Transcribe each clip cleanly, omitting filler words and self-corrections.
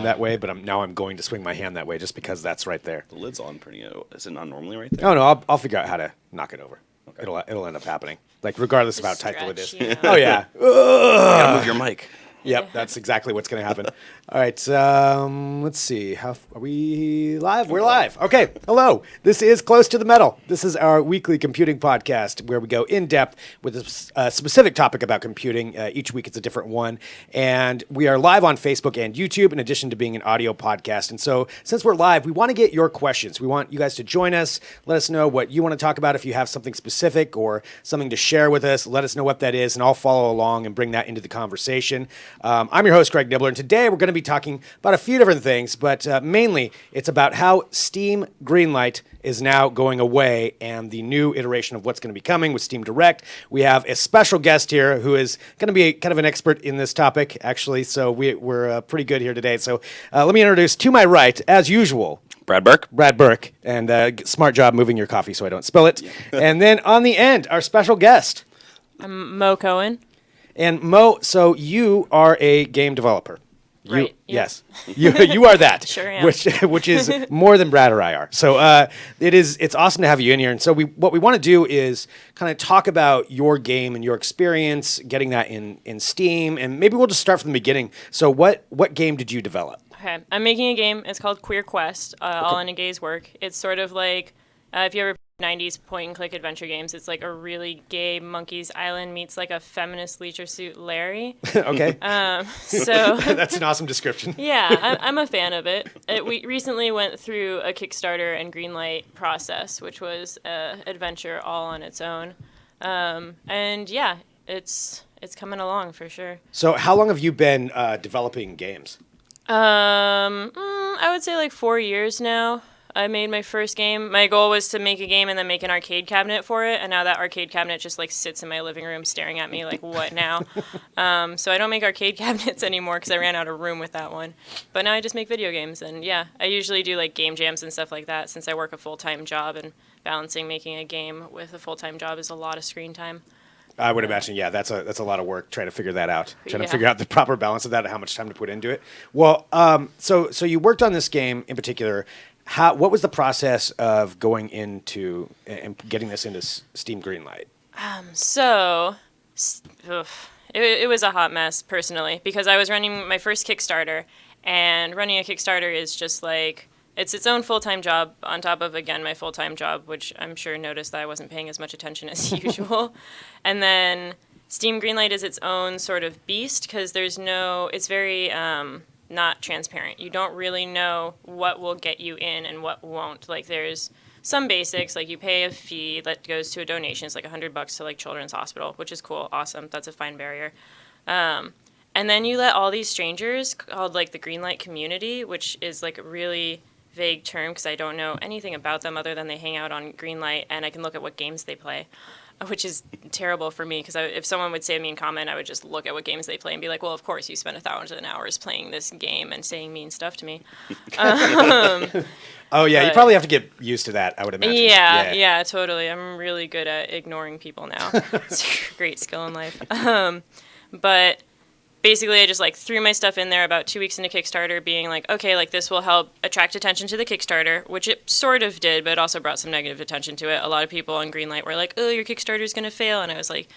that way, but now I'm going to swing my hand that way just because that's right there. The lid's on pretty. Is it not normally right there? Oh no, I'll figure out how to knock it over. Okay. It'll end up happening, like regardless of how tight the lid is. You know. Oh yeah. You gotta move your mic. Yep, that's exactly what's going to happen. All right, let's see. Are we live? We're live. Okay, hello. This is Close to the Metal. This is our weekly computing podcast where we go in depth with a specific topic about computing. Each week it's a different one. And we are live on Facebook and YouTube in addition to being an audio podcast. And so since we're live, we want to get your questions. We want you guys to join us. Let us know what you want to talk about. If you have something specific or something to share with us, let us know what that is, and I'll follow along and bring that into the conversation. I'm your host, Greg Nibbler, and today we're going to be talking about a few different things, but mainly it's about how Steam Greenlight is now going away and the new iteration of what's going to be coming with Steam Direct. We have a special guest here who is going to be kind of an expert in this topic, actually, so we're pretty good here today. So let me introduce to my right, as usual, Brad Burke, and smart job moving your coffee so I don't spill it. And then on the end, our special guest. I'm Mo Cohen. And Mo, so you are a game developer. Right. Yes. You are that. Sure am. Which is more than Brad or I are. So it's awesome to have you in here. And so what we want to do is kind of talk about your game and your experience getting that in Steam, and maybe we'll just start from the beginning. So what game did you develop? Okay, I'm making a game. It's called Queer Quest, all in a gay's work. It's sort of like if you ever 90s point-and-click adventure games, it's like a really gay Monkey's Island meets like a feminist Leisure Suit Larry. Okay. So That's an awesome description. yeah, I'm a fan of it. We recently went through a Kickstarter and Greenlight process, which was an adventure all on its own. And yeah, it's coming along for sure. So how long have you been developing games? I would say like 4 years now. I made my first game. My goal was to make a game and then make an arcade cabinet for it, and now that arcade cabinet just like sits in my living room staring at me like, what now? So I don't make arcade cabinets anymore because I ran out of room with that one. But now I just make video games, and yeah, I usually do like game jams and stuff like that since I work a full-time job, and balancing making a game with a full-time job is a lot of screen time. I would imagine, yeah, that's a lot of work trying to figure that out, trying to Yeah. figure out the proper balance of that and how much time to put into it. Well, so you worked on this game in particular. What was the process of going into and getting this into Steam Greenlight? It was a hot mess personally because I was running my first Kickstarter, and running a Kickstarter is just like it's its own full-time job on top of, again, my full-time job, which I'm sure noticed that I wasn't paying as much attention as usual. And then Steam Greenlight is its own sort of beast because it's very not transparent. You don't really know what will get you in and what won't. Like there's some basics, like you pay a fee that goes to a donation. It's like $100 to like Children's Hospital, which is cool, awesome. That's a fine barrier. And then you let all these strangers called like the Greenlight community, which is like a really vague term because I don't know anything about them other than they hang out on Greenlight and I can look at what games they play, which is terrible for me because if someone would say a mean comment, I would just look at what games they play and be like, well, of course, you spent 1,000 hours playing this game and saying mean stuff to me. Oh, yeah, you probably have to get used to that, I would imagine. Yeah, totally. I'm really good at ignoring people now. It's a great skill in life. But basically, I just like threw my stuff in there about 2 weeks into Kickstarter being like, okay, like this will help attract attention to the Kickstarter, which it sort of did, but it also brought some negative attention to it. A lot of people on Greenlight were like, oh, your Kickstarter's going to fail. And I was like,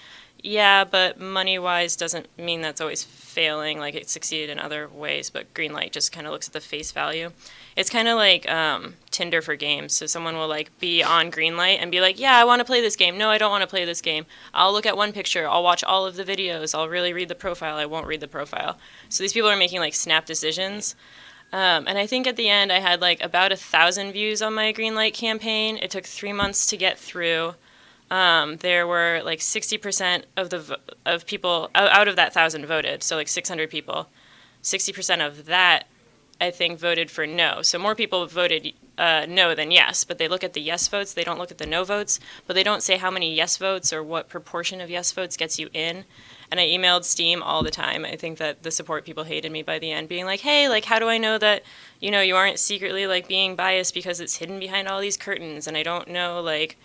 yeah, but money-wise doesn't mean that's always failing. Like it succeeded in other ways, but Greenlight just kind of looks at the face value. It's kind of like Tinder for games. So someone will like be on Greenlight and be like, yeah, I want to play this game. No, I don't want to play this game. I'll look at one picture. I'll watch all of the videos. I'll really read the profile. I won't read the profile. So these people are making like snap decisions. And I think at the end I had like about 1,000 views on my Greenlight campaign. It took 3 months to get through. There were like 60% of people out of that 1,000 voted, so like 600 people. 60% of that, I think, voted for no. So more people voted no than yes, but they look at the yes votes. They don't look at the no votes, but they don't say how many yes votes or what proportion of yes votes gets you in. And I emailed Steam all the time. I think that the support people hated me by the end, being like, hey, like, how do I know that, you know, you aren't secretly, like, being biased because it's hidden behind all these curtains? And I don't know, like,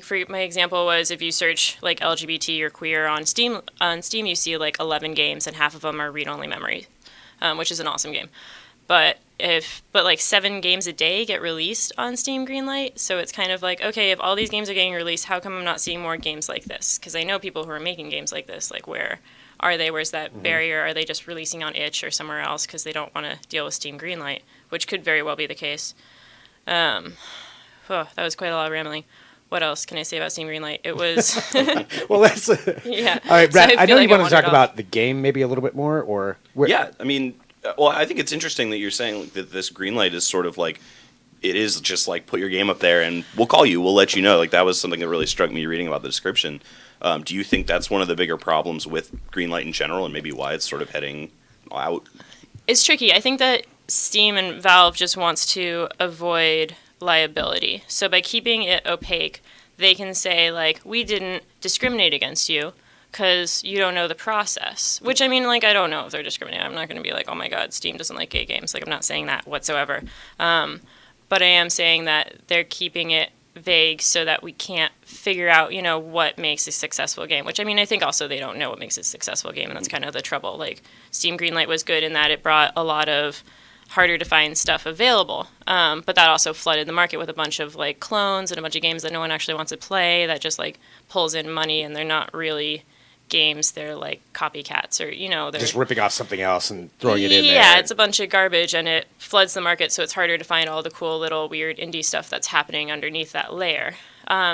for my example was if you search, like, LGBT or queer on Steam you see, like, 11 games, and half of them are read-only memory. which is an awesome game. But like 7 games a day get released on Steam Greenlight, so it's kind of like, okay, if all these games are getting released, how come I'm not seeing more games like this? Because I know people who are making games like this. Like, where are they? Where's that barrier? Are they just releasing on itch or somewhere else because they don't want to deal with Steam Greenlight, which could very well be the case. That was quite a lot of rambling. What else can I say about Steam Greenlight? It was Well, let's. yeah. All right, Brad. So I know like you want to talk wandered about the game maybe a little bit more, or Yeah, I mean, well, I think it's interesting that you're saying that this Greenlight is sort of like, it is just like put your game up there and we'll call you, we'll let you know. Like that was something that really struck me reading about the description. Do you think that's one of the bigger problems with Greenlight in general, and maybe why it's sort of heading out? It's tricky. I think that Steam and Valve just wants to avoid liability. So by keeping it opaque, they can say, like, we didn't discriminate against you because you don't know the process. Which, I mean, like, I don't know if they're discriminating. I'm not going to be like, oh my God, Steam doesn't like gay games. Like, I'm not saying that whatsoever. But I am saying that they're keeping it vague so that we can't figure out, you know, what makes a successful game. Which, I mean, I think also they don't know what makes a successful game, and that's kind of the trouble. Like, Steam Greenlight was good in that it brought a lot of harder to find stuff available, but that also flooded the market with a bunch of like clones and a bunch of games that no one actually wants to play, that just like pulls in money, and they're not really games, they're like copycats, or, you know, they're just ripping off something else and throwing it in there. Yeah, it's a bunch of garbage, and it floods the market, so it's harder to find all the cool little weird indie stuff that's happening underneath that layer.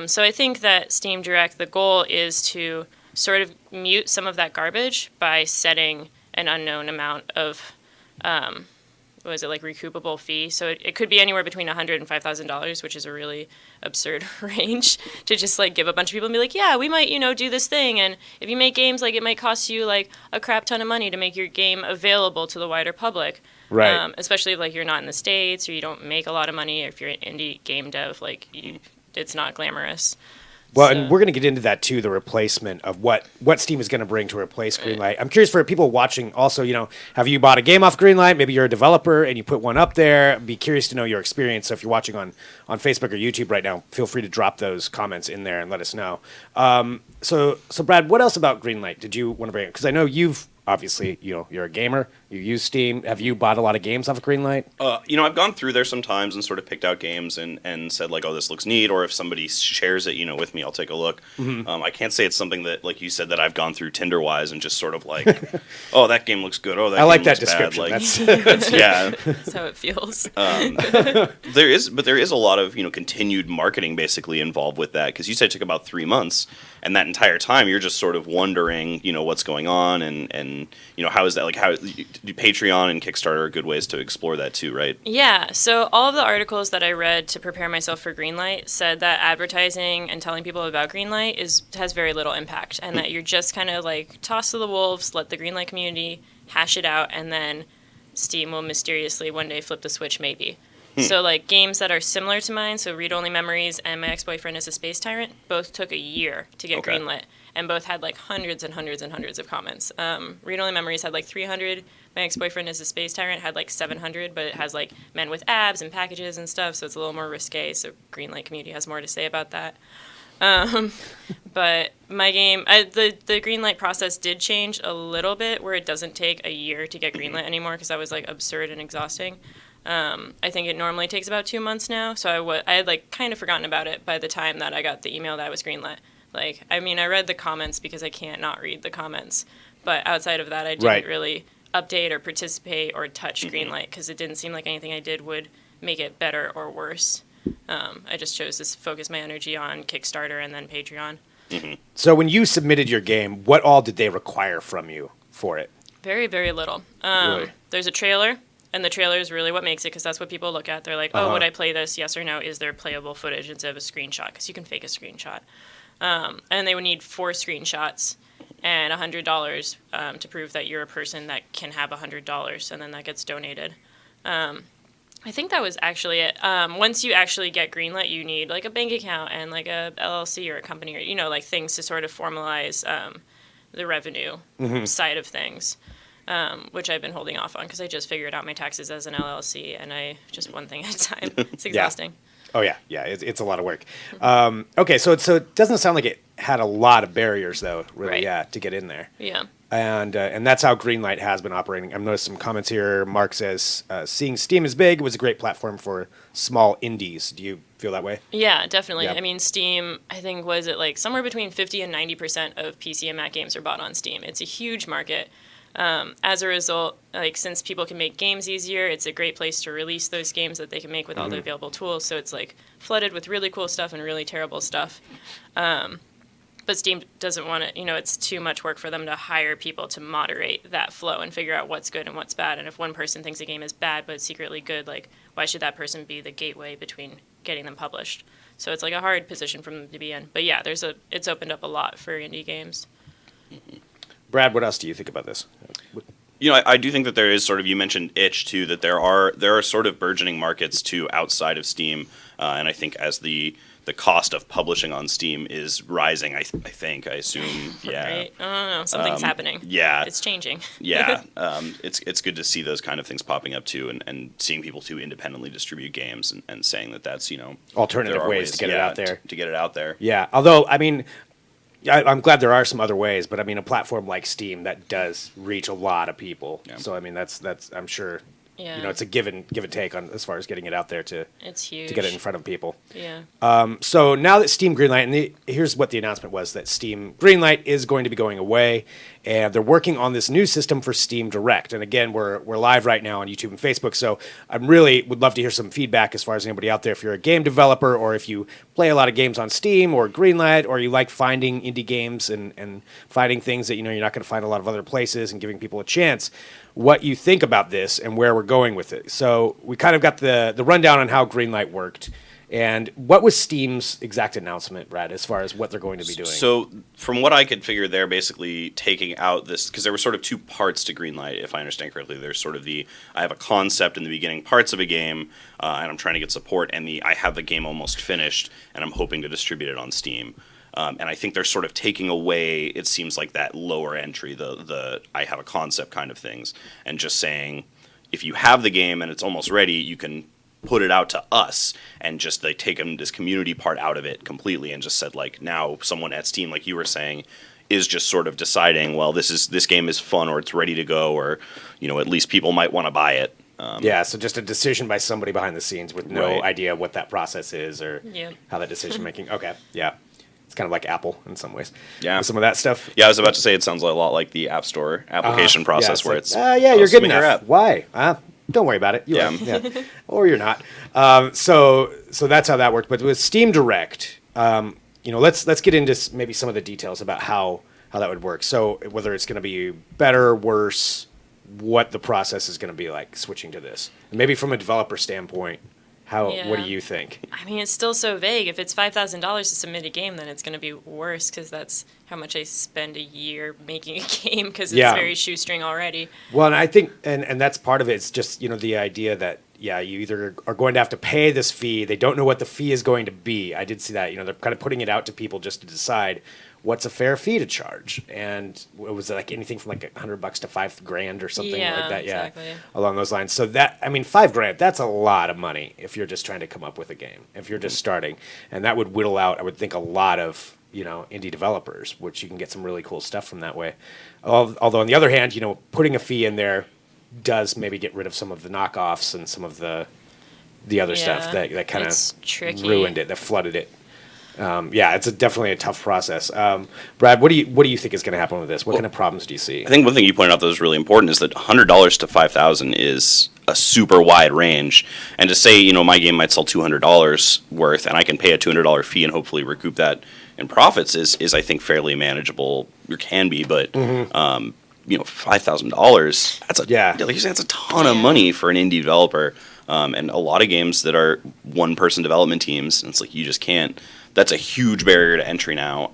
So I think that Steam Direct, the goal is to sort of mute some of that garbage by setting an unknown amount of what is it, like, recoupable fee. So it could be anywhere between $100 and $5,000, which is a really absurd range to just like give a bunch of people and be like, yeah, we might, you know, do this thing, and if you make games, like, it might cost you like a crap ton of money to make your game available to the wider public. Right. Especially if like you're not in the States, or you don't make a lot of money, or if you're an indie game dev, like it's not glamorous. Well, and we're going to get into that too, the replacement of what Steam is going to bring to replace Greenlight. I'm curious for people watching also, you know, have you bought a game off Greenlight? Maybe you're a developer and you put one up there. I'd be curious to know your experience. So if you're watching on Facebook or YouTube right now, feel free to drop those comments in there and let us know. So Brad, what else about Greenlight did you want to bring up? Because I know you've obviously, you know, you're a gamer. You use Steam. Have you bought a lot of games off of Greenlight? You know, I've gone through there sometimes and sort of picked out games and said, like, oh, this looks neat. Or if somebody shares it, you know, with me, I'll take a look. Mm-hmm. I can't say it's something that, like you said, that I've gone through Tinder-wise and just sort of like, oh, that game looks good. Oh, that I game like that looks description. Bad. Like, yeah. That's how it feels. There is a lot of, you know, continued marketing basically involved with that, because you said it took about 3 months, and that entire time you're just sort of wondering, you know, what's going on, and you know, how is that, like, how do Patreon and Kickstarter are good ways to explore that too, right? Yeah, so all of the articles that I read to prepare myself for Greenlight said that advertising and telling people about Greenlight has very little impact, and that you're just kind of like toss to the wolves, let the Greenlight community hash it out, and then Steam will mysteriously one day flip the switch, maybe. So like games that are similar to mine, so Read Only Memories and My Ex-Boyfriend is a Space Tyrant, both took a year to get greenlit, and both had like hundreds and hundreds and hundreds of comments. Read Only Memories had like 300. My Ex-Boyfriend is a Space Tyrant had like 700, but it has like men with abs and packages and stuff, so it's a little more risque, so Greenlight community has more to say about that. But my game, the Greenlight process did change a little bit, where it doesn't take a year to get Greenlit anymore, because that was like absurd and exhausting. I think it normally takes about 2 months now, so I had like kind of forgotten about it by the time that I got the email that I was greenlit. Like, I mean, I read the comments because I can't not read the comments, but outside of that, I didn't really update or participate or touch Greenlight, because it didn't seem like anything I did would make it better or worse. I just chose to focus my energy on Kickstarter and then Patreon. Mm-hmm. So when you submitted your game, what all did they require from you for it? Very, very little. Really? There's a trailer. And the trailer is really what makes it, because that's what people look at. They're like, oh, would I play this? Yes or no? Is there playable footage instead of a screenshot? Because you can fake a screenshot. And they would need 4 screenshots and $100 to prove that you're a person that can have $100, and then that gets donated. I think that was actually it. Once you actually get greenlit, you need like a bank account and like a LLC or a company, or, you know, like things to sort of formalize the revenue side of things. Which I've been holding off on, because I just figured out my taxes as an LLC, and I just one thing at a time. It's exhausting. Oh yeah, it's a lot of work. Okay, so it doesn't sound like it had a lot of barriers though, really, Right. to get in there. Yeah. And that's how Greenlight has been operating. I've noticed some comments here. Mark says, seeing Steam is big, it was a great platform for small indies. Do you feel that way? Yeah, definitely. Yeah. I mean, Steam, I think, was it like somewhere between 50 and 90% of PC and Mac games are bought on Steam. It's a huge market. As a result, like since people can make games easier, it's a great place to release those games that they can make with all the available tools. So it's like flooded with really cool stuff and really terrible stuff. But Steam doesn't want to, it's too much work for them to hire people to moderate that flow and figure out what's good and what's bad. And if one person thinks a game is bad but it's secretly good, like, why should that person be the gateway between getting them published? So it's like a hard position for them to be in. But yeah, it's opened up a lot for indie games. Brad, what else do you think about this? I do think that there is sort of, you mentioned itch too, that there are sort of burgeoning markets too outside of Steam, and I think as the cost of publishing on Steam is rising, I assume, yeah. Right? I don't know, something's happening. Yeah. It's changing. Yeah, it's good to see those kind of things popping up too, and seeing people too independently distribute games and saying that that's, Alternative there are ways to get it out there. To get it out there. Yeah, although, I mean, I'm glad there are some other ways, but I mean, a platform like Steam that does reach a lot of people. Yeah. So I mean, that's I'm sure, it's a give and take on as far as getting it out there it's huge to get it in front of people. Yeah. So now that Steam Greenlight, and here's what the announcement was, that Steam Greenlight is going to be going away, and they're working on this new system for Steam Direct. And again, we're live right now on YouTube and Facebook, so I really would love to hear some feedback as far as anybody out there, if you're a game developer or if you play a lot of games on Steam or Greenlight, or you like finding indie games and finding things that you're not going to find a lot of other places and giving people a chance, what you think about this and where we're going with it. So we kind of got the rundown on how Greenlight worked. And what was Steam's exact announcement, Brad, as far as what they're going to be doing? So from what I could figure, they're basically taking out this, because there were sort of two parts to Greenlight, if I understand correctly. There's sort of I have a concept in the beginning parts of a game, and I'm trying to get support, and I have the game almost finished, and I'm hoping to distribute it on Steam. And I think they're sort of taking away, it seems like, that lower entry, the I have a concept kind of things, and just saying, if you have the game and it's almost ready, you can put it out to us, and just they taken this community part out of it completely and just said, like, now someone at Steam, like you were saying, is just sort of deciding, well, this game is fun, or it's ready to go, or at least people might want to buy it. So just a decision by somebody behind the scenes with no idea what that process is or how that decision making. Okay, yeah. It's kind of like Apple in some ways. Yeah. With some of that stuff. Yeah, I was about to say it sounds a lot like the App Store application process, where it's you're good enough. Why? Don't worry about it. You are. Yeah. Or you're not. So that's how that worked. But with Steam Direct, let's get into maybe some of the details about how that would work. So whether it's going to be better, worse, what the process is going to be like switching to this. And maybe from a developer standpoint, what do you think? I mean, it's still so vague. If it's $5,000 to submit a game, then it's going to be worse, because that's how much I spend a year making a game, because it's very shoestring already. Well, and I think, and that's part of it. It's just, the idea that, you either are going to have to pay this fee. They don't know what the fee is going to be. I did see that. They're kind of putting it out to people just to decide what's a fair fee to charge. And it was like anything from like $100 to $5,000 or something like that. Yeah, exactly. Along those lines. So $5,000, that's a lot of money if you're just trying to come up with a game, if you're just starting. And that would whittle out, I would think, a lot of, indie developers, which you can get some really cool stuff from that way. Although on the other hand, putting a fee in there does maybe get rid of some of the knockoffs and some of the other stuff that kind of ruined it, that flooded it. It's definitely a tough process. Brad, what do you think is going to happen with this? What kind of problems do you see? I think one thing you pointed out that was really important is that $100 to $5,000 is a super wide range. And to say, my game might sell $200 worth, and I can pay a $200 fee and hopefully recoup that in profits is I think fairly manageable. Or can be, but $5,000. Like you said, that's a ton of money for an indie developer. And a lot of games that are one-person development teams, and it's like you just can't. That's a huge barrier to entry now.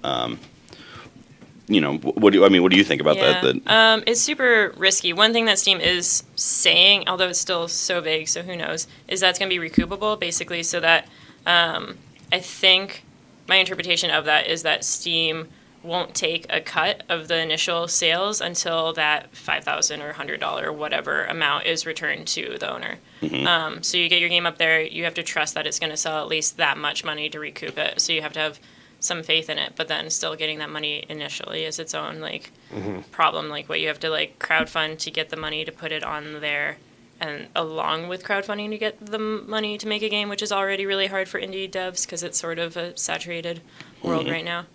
What do you think about that? It's super risky. One thing that Steam is saying, although it's still so vague, so who knows, is that it's going to be recoupable, basically, so that I think my interpretation of that is that Steam won't take a cut of the initial sales until that $5,000 or $100 whatever amount is returned to the owner. So you get your game up there, you have to trust that it's going to sell at least that much money to recoup it. So you have to have some faith in it, but then still getting that money initially is its own like problem. Like what you have to like crowdfund to get the money to put it on there, and along with crowdfunding to get the money to make a game, which is already really hard for indie devs because it's sort of a saturated world right now.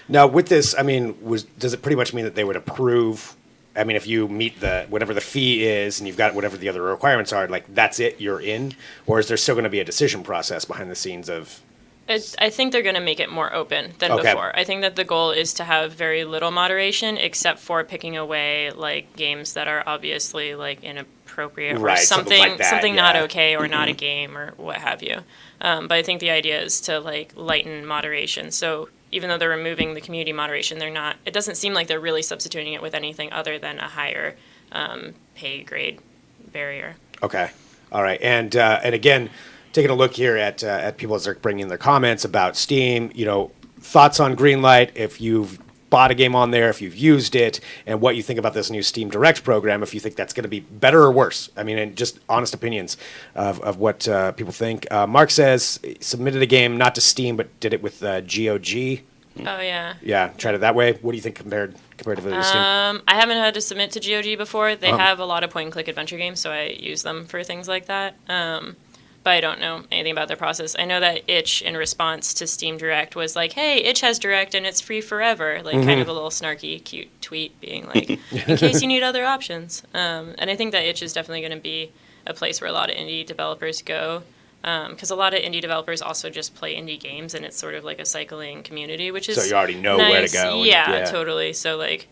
Now, with this, I mean, does it pretty much mean that they would approve? I mean, if you meet whatever the fee is and you've got whatever the other requirements are, like that's it, you're in? Or is there still going to be a decision process behind the scenes of? I think they're going to make it more open than before. I think that the goal is to have very little moderation, except for picking away like games that are obviously like inappropriate or something like that, something not okay or not a game or what have you. But I think the idea is to like lighten moderation. So even though they're removing the community moderation, they're not. It doesn't seem like they're really substituting it with anything other than a higher pay grade barrier. Okay, all right, and again, taking a look here at people as they're bringing their comments about Steam. Thoughts on Greenlight? If you've bought a game on there, if you've used it, and what you think about this new Steam Direct program, if you think that's going to be better or worse. I mean, and just honest opinions of what people think. Mark says, submitted a game not to Steam, but did it with GOG. Oh, yeah. Yeah, tried it that way. What do you think compared to Steam? I haven't had to submit to GOG before. They have a lot of point-and-click adventure games, so I use them for things like that. But I don't know anything about their process. I know that Itch, in response to Steam Direct, was like, hey, Itch has Direct and it's free forever. Like, kind of a little snarky, cute tweet being like, in case you need other options. And I think that Itch is definitely going to be a place where a lot of indie developers go. Because a lot of indie developers also just play indie games, and it's sort of like a cycling community, which is so you already know nice. Where to go. Yeah, totally. So, like,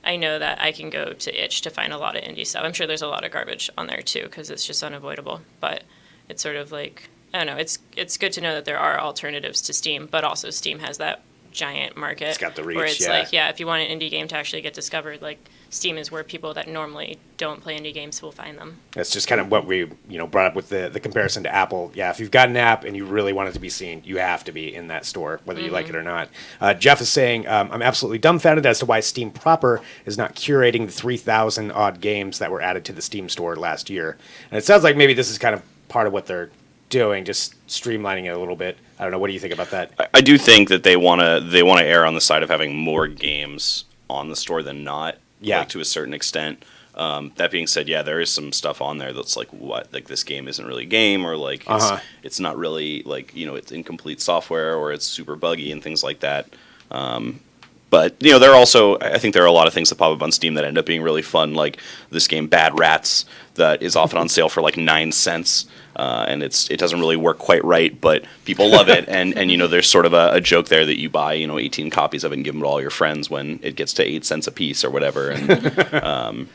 I know that I can go to Itch to find a lot of indie stuff. I'm sure there's a lot of garbage on there, too, because it's just unavoidable. But it's sort of like, I don't know, it's good to know that there are alternatives to Steam, but also Steam has that giant market. It's got the reach, where it's like, if you want an indie game to actually get discovered, like, Steam is where people that normally don't play indie games will find them. That's just kind of what we brought up with the comparison to Apple. Yeah, if you've got an app and you really want it to be seen, you have to be in that store, whether you like it or not. Jeff is saying, I'm absolutely dumbfounded as to why Steam proper is not curating the 3,000 odd games that were added to the Steam store last year. And it sounds like maybe this is kind of part of what they're doing, just streamlining it a little bit. I don't know. What do you think about that? I do think that they want to err on the side of having more games on the store than not. Yeah. Like, to a certain extent. That being said, yeah, there is some stuff on there that's like, what? Like, this game isn't really a game, or like it's not really like, it's incomplete software, or it's super buggy and things like that. But there are also, I think there are a lot of things that pop up on Steam that end up being really fun, like this game Bad Rats that is often on sale for like 9 cents. And it doesn't really work quite right, but people love it. And there's sort of a joke there that you buy 18 copies of it and give them to all your friends when it gets to 8 cents a piece or whatever. And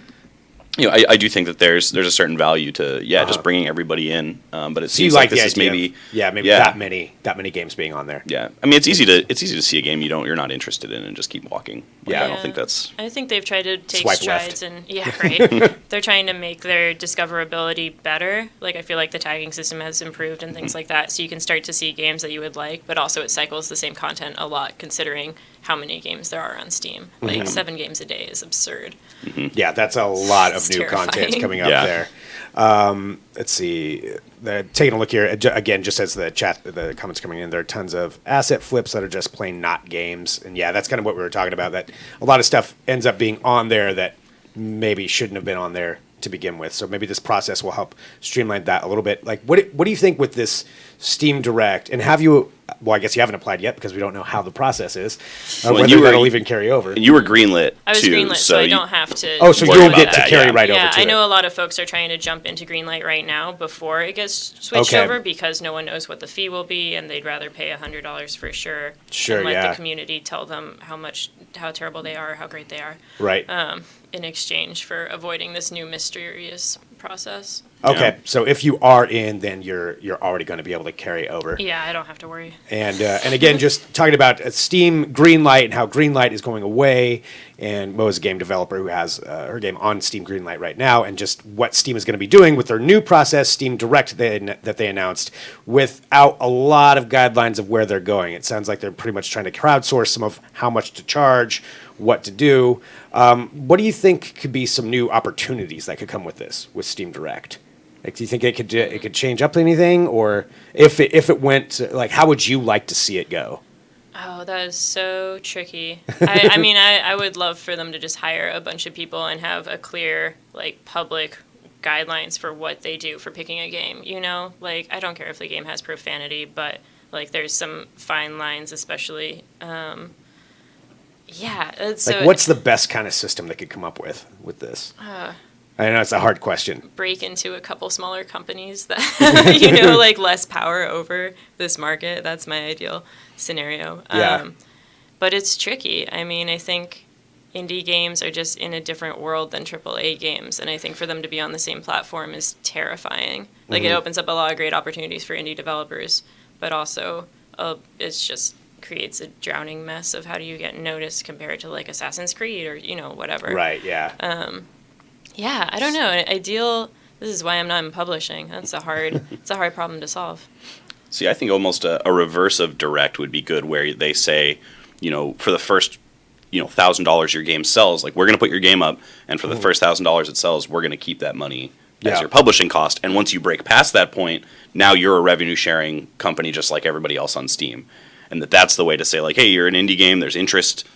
I do think that there's a certain value to just bringing everybody in. But it seems like this is maybe that many games being on there. Yeah, I mean it's easy to see a game you're not interested in and just keep walking. Like, I don't think that's. I think they've tried to take Swipe strides left. right. They're trying to make their discoverability better. Like, I feel like the tagging system has improved and things like that, so you can start to see games that you would like, but also it cycles the same content a lot considering how many games there are on Steam. Like 7 games a day is absurd. Yeah, that's a lot of new terrifying. content coming up there. Let's see. Taking a look here again, just as the comments coming in, there are tons of asset flips that are just plain not games, and yeah, that's kind of what we were talking about. That a lot of stuff ends up being on there that maybe shouldn't have been on there to begin with. So maybe this process will help streamline that a little bit. Like, what do you think with this Steam Direct? And have you? Well, I guess you haven't applied yet because we don't know how the process is, whether that'll even carry over. And you were greenlit. I was too, greenlit, so I don't have to. Oh, so you'll get to carry right over. Yeah, to I know it. a lot of folks are trying to jump into Greenlight right now before it gets switched over because no one knows what the fee will be, and they'd rather pay $100 for sure. Sure, and let the community tell them how terrible they are, how great they are. Right. In exchange for avoiding this new mysterious process. Okay, so if you are in, then you're already going to be able to carry over. Yeah, I don't have to worry. And again, just talking about Steam Greenlight and how Greenlight is going away, and Mo is a game developer who has her game on Steam Greenlight right now, and just what Steam is going to be doing with their new process, Steam Direct, that they announced, without a lot of guidelines of where they're going. It sounds like they're pretty much trying to crowdsource some of how much to charge, what to do. What do you think could be some new opportunities that could come with this, with Steam Direct? Like, do you think it could change up anything, or if it went, like, how would you like to see it go? Oh, that is so tricky. I mean, I would love for them to just hire a bunch of people and have a clear, like, public guidelines for what they do for picking a game, you know? Like, I don't care if the game has profanity, but, like, there's some fine lines, especially. Yeah. So, Like, what's the best kind of system they could come up with this? I know it's a hard question. break into a couple smaller companies that, you know, like, less power over this market. That's my ideal scenario. Yeah. But it's tricky. I mean, I think indie games are just in a different world than AAA games, and I think for them to be on the same platform is terrifying. Like, it opens up a lot of great opportunities for indie developers, but also it's just creates a drowning mess of how do you get noticed compared to, like, Assassin's Creed or, you know, whatever. Right, yeah. Yeah, I don't know. This is why I'm not in publishing. It's a hard problem to solve. See, I think almost a reverse of direct would be good, where they say, you know, for the first, you know, $1,000 your game sells, like, we're going to put your game up, and for the first $1,000 it sells, we're going to keep that money as your publishing cost. And once you break past that point, now you're a revenue sharing company just like everybody else on Steam. And that's the way to say, like, hey, you're an indie game, there's interest,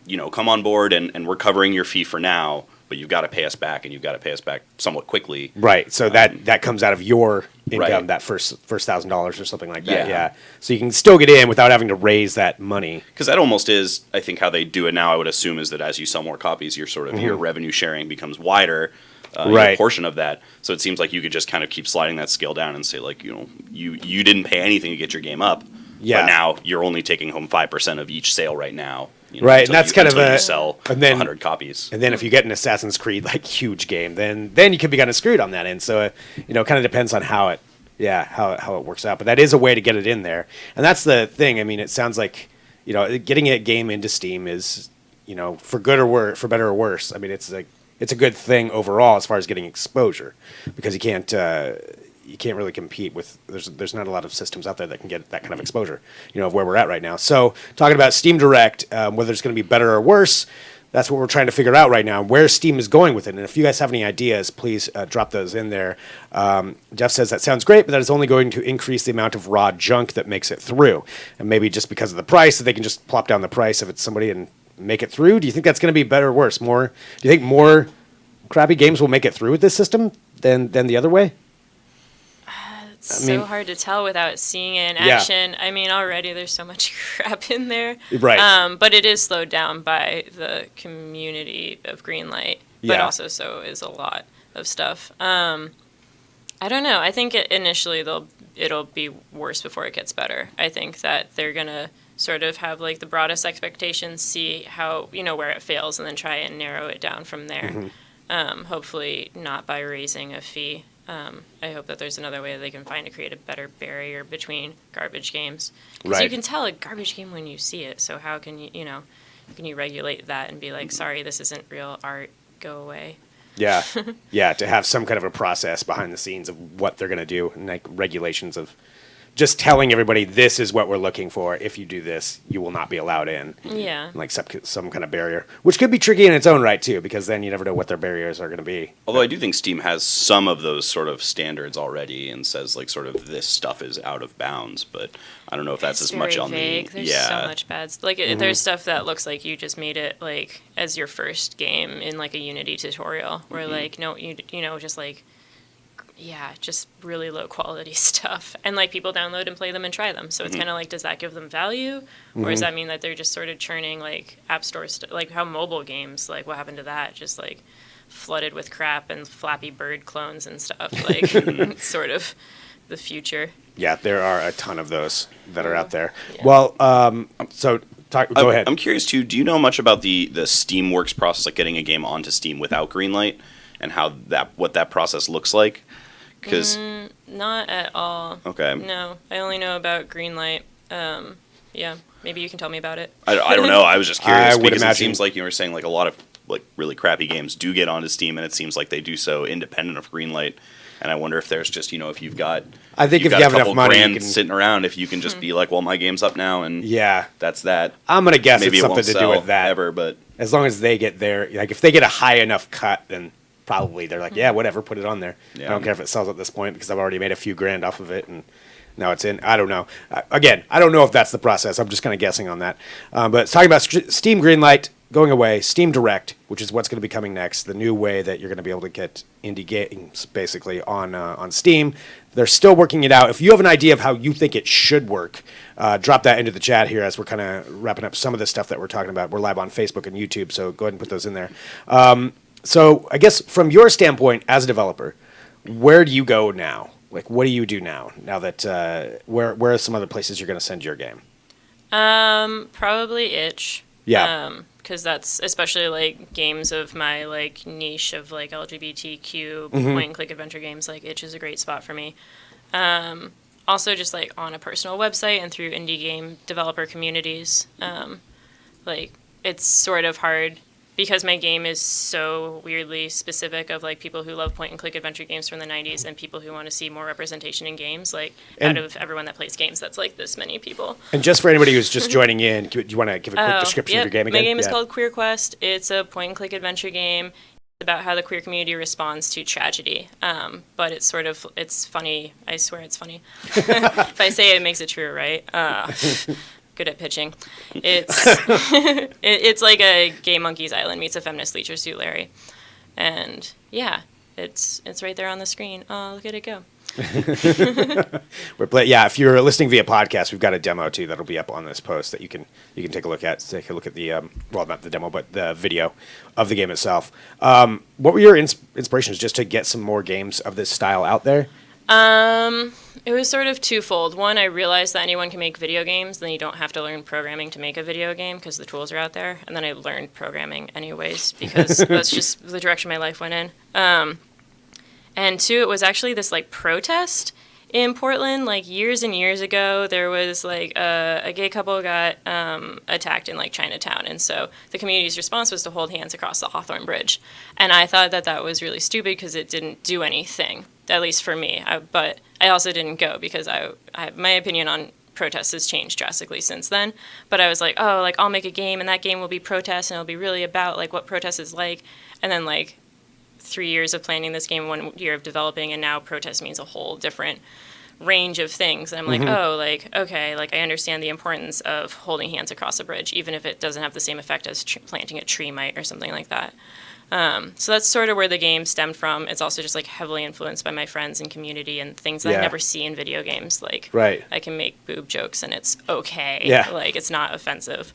you know, come on board, and we're covering your fee for now, but you've got to pay us back, and you've got to pay us back somewhat quickly. Right. So that comes out of your income, Right. that first $1,000 or something like that. Yeah. Yeah. So you can still get in without having to raise that money. Because that almost is, I think, how they do it now, I would assume, is that as you sell more copies, your sort of your revenue sharing becomes wider, Right. your portion of that. So it seems like you could just kind of keep sliding that scale down and say, like, you know, you didn't pay anything to get your game up, Yeah. but now you're only taking home 5% of each sale right now. You know, Right, until and that's you, kind of until a- you sell and then- 100 copies. And then if you get an Assassin's Creed like huge game, then you could be kind of screwed on that end. So you know, it kind of depends on how it works out. But that is a way to get it in there, and that's the thing. I mean, it sounds like, you know, getting a game into Steam is, you know, for good or worse, for better or worse. I mean, it's a good thing overall as far as getting exposure, because you can't really compete with, there's not a lot of systems out there that can get that kind of exposure, you know, of where we're at right now. So talking about Steam Direct, whether it's going to be better or worse, that's what we're trying to figure out right now, where Steam is going with it. And if you guys have any ideas, please drop those in there. Jeff says that sounds great, but that is only going to increase the amount of raw junk that makes it through. And maybe just because of the price, that they can just plop down the price if it's somebody and make it through. Do you think that's going to be better or worse? Do you think more crappy games will make it through with this system than the other way? It's I mean- so hard to tell without seeing it in Yeah. action. I mean, already there's so much crap in there. Right. But it is slowed down by the community of Greenlight. But Yeah. also so is a lot of stuff. I don't know. I think initially it'll be worse before it gets better. I think that they're going to sort of have, like, the broadest expectations, see how, you know, where it fails, and then try and narrow it down from there. Hopefully not by raising a fee. I hope that there's another way that they can find to create a better barrier between garbage games. Because Right. you can tell a garbage game when you see it. So how can you regulate that and be like, sorry, this isn't real art, go away. Yeah, yeah, to have some kind of a process behind the scenes of what they're going to do, and like regulations of just telling everybody this is what we're looking for. If you do this, you will not be allowed in. Yeah. Like some kind of barrier, which could be tricky in its own right too, because then you never know what their barriers are going to be. Although I do think Steam has some of those sort of standards already and says, like, sort of this stuff is out of bounds, but I don't know if that's It's as much very on vague. the... There's yeah. so much bad. Like, there's stuff that looks like you just made it, like, as your first game in, like, a Unity tutorial, where, like, no, you know, just, like, yeah, just really low quality stuff. And, like, people download and play them and try them. So it's kind of like, does that give them value? Or does that mean that they're just sort of churning, like, app store stuff? Like, how mobile games, like, what happened to that? Just, like, flooded with crap and Flappy Bird clones and stuff. Like, it's sort of the future. Yeah, there are a ton of those that are out there. Yeah. Well, go ahead. I'm curious, too, do you know much about the Steamworks process, like getting a game onto Steam without Greenlight, and what that process looks like? Because Not at all. Okay. No, I only know about Greenlight. Yeah, maybe you can tell me about it. I don't know. I was just curious I would because it imagine- seems like you were saying, like, a lot of, like, really crappy games do get onto Steam, and it seems like they do so independent of Greenlight. And I wonder if there's just, you know, if you've got, I think if got you a have enough couple money, you grand can- sitting around, if you can just be like, well, my game's up now, and Yeah, that's that. I'm gonna guess Maybe it's it won't something to do sell with that. ever, but As long as they get their, like, if they get a high enough cut, then probably they're like, yeah, whatever, put it on there. Yeah. I don't care if it sells at this point because I've already made a few grand off of it, and Now it's in. I don't know. Again, I don't know if that's the process. I'm just kind of guessing on that. But it's talking about Steam Greenlight going away, Steam Direct, which is what's going to be coming next, the new way that you're going to be able to get indie games basically on Steam. They're still working it out. If you have an idea of how you think it should work, drop that into the chat here as we're kind of wrapping up some of the stuff that we're talking about. We're live on Facebook and YouTube, so go ahead and put those in there. So I guess from your standpoint as a developer, where do you go now? Like, what do you do now? Now that where are some other places you're going to send your game? Probably itch. Yeah. Because that's especially like games of my like niche of like LGBTQ point and click adventure games. Like itch is a great spot for me. Also, just like on a personal website and through indie game developer communities. Like it's sort of hard because my game is so weirdly specific of like people who love point and click adventure games from the 90s and people who want to see more representation in games. Like out of everyone that plays games, that's like this many people. And just for anybody who's just joining in, do you want to give a quick description of your game again? My game is called Queer Quest. It's a point and click adventure game. It's about how the queer community responds to tragedy. But it's sort of, it's funny. I swear it's funny. If I say it, it makes it true, right? Good at pitching. It's it's like a Gay Monkey's Island meets a feminist Leisure Suit Larry, and yeah, it's right there on the screen. Oh, look at it go! If you're listening via podcast, we've got a demo too that'll be up on this post that you can take a look at. Take a look at the well, not the demo, but the video of the game itself. What were your inspirations just to get some more games of this style out there? It was sort of twofold. One, I realized that anyone can make video games, then you don't have to learn programming to make a video game because the tools are out there. And then I learned programming anyways because that's just the direction my life went in. And two, it was actually this like protest in Portland, like years and years ago. There was like a gay couple got attacked in like Chinatown, and so the community's response was to hold hands across the Hawthorne Bridge. And I thought that was really stupid because it didn't do anything, at least for me. But I also didn't go because my opinion on protests has changed drastically since then. But I was like, oh, like I'll make a game, and that game will be protest, and it'll be really about like what protest is like. And then like 3 years of planning this game, 1 year of developing, and now protest means a whole different range of things. And I'm like, oh, like, okay, like I understand the importance of holding hands across a bridge, even if it doesn't have the same effect as planting a tree might or something like that. So that's sort of where the game stemmed from. It's also just like heavily influenced by my friends and community and things that I never see in video games. Like, I can make boob jokes and it's okay. Yeah. Like, it's not offensive.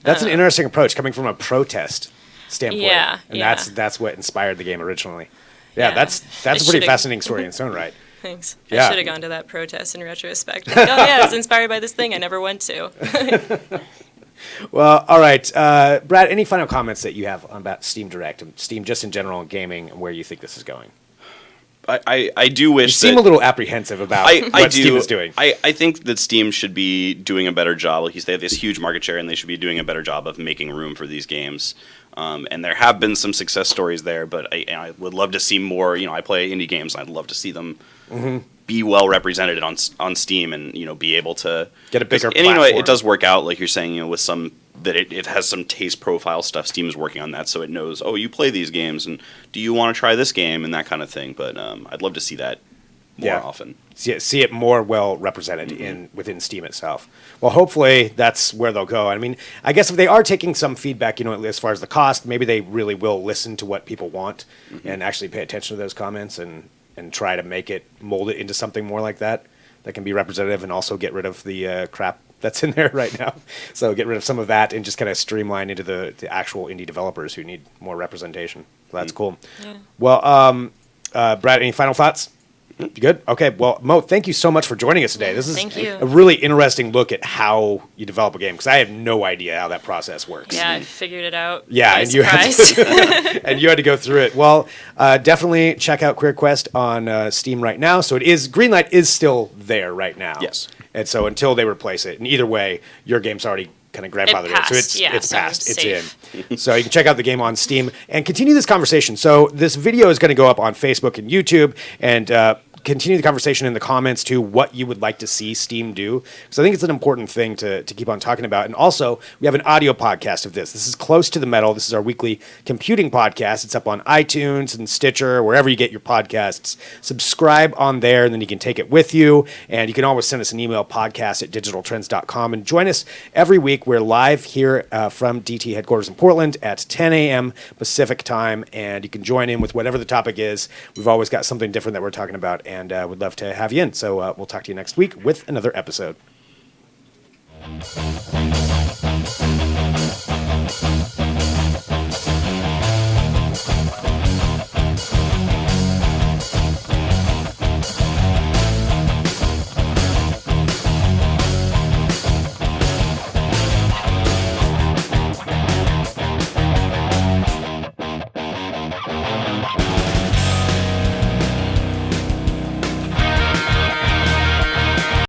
That's an interesting approach coming from a protest standpoint. Yeah, and that's what inspired the game originally. That's a pretty fascinating story in its own right. Thanks. Yeah. I should have gone to that protest in retrospect. Like, oh yeah, I was inspired by this thing I never went to. Well, all right. Brad, any final comments that you have about Steam Direct and Steam just in general and gaming and where you think this is going? I do wish you seem a little apprehensive about what Steam is doing. I think that Steam should be doing a better job. Like they have this huge market share, and they should be doing a better job of making room for these games. And there have been some success stories there, but I would love to see more. You know, I play indie games, and I'd love to see them be well represented on Steam, and be able to get a bigger platform. And it does work out, like you're saying, with some that it has some taste profile stuff. Steam is working on that, so it knows, oh, you play these games, and do you want to try this game and that kind of thing. But I'd love to see that more often. See it more well represented within Steam itself. Well, hopefully that's where they'll go. I mean, I guess if they are taking some feedback, as far as the cost, maybe they really will listen to what people want and actually pay attention to those comments and try to mold it into something more like that can be representative and also get rid of the crap that's in there right now. So get rid of some of that and just kind of streamline into the actual indie developers who need more representation. So that's cool. Yeah. Well, Brad, any final thoughts? You good? Okay. Well, Mo, thank you so much for joining us today. This is a really interesting look at how you develop a game, because I have no idea how that process works. Yeah, I figured it out. Yeah, and you had to go through it. Well, definitely check out Queer Quest on Steam right now. So Greenlight is still there right now. Yes. And so until they replace it, and either way, your game's already kind of grandfathered in. So it's passed. It's in. So you can check out the game on Steam and continue this conversation. So this video is going to go up on Facebook and YouTube, and continue the conversation in the comments to what you would like to see Steam do, because I think it's an important thing to keep on talking about. And also, we have an audio podcast of this. This is Close to the Metal. This is our weekly computing podcast. It's up on iTunes and Stitcher, wherever you get your podcasts. Subscribe on there, and then you can take it with you. And you can always send us an email, podcast@digitaltrends.com. And join us every week. We're live here from DT headquarters in Portland at 10 a.m. Pacific time, and you can join in with whatever the topic is. We've always got something different that we're talking about, and would love to have you in. So we'll talk to you next week with another episode.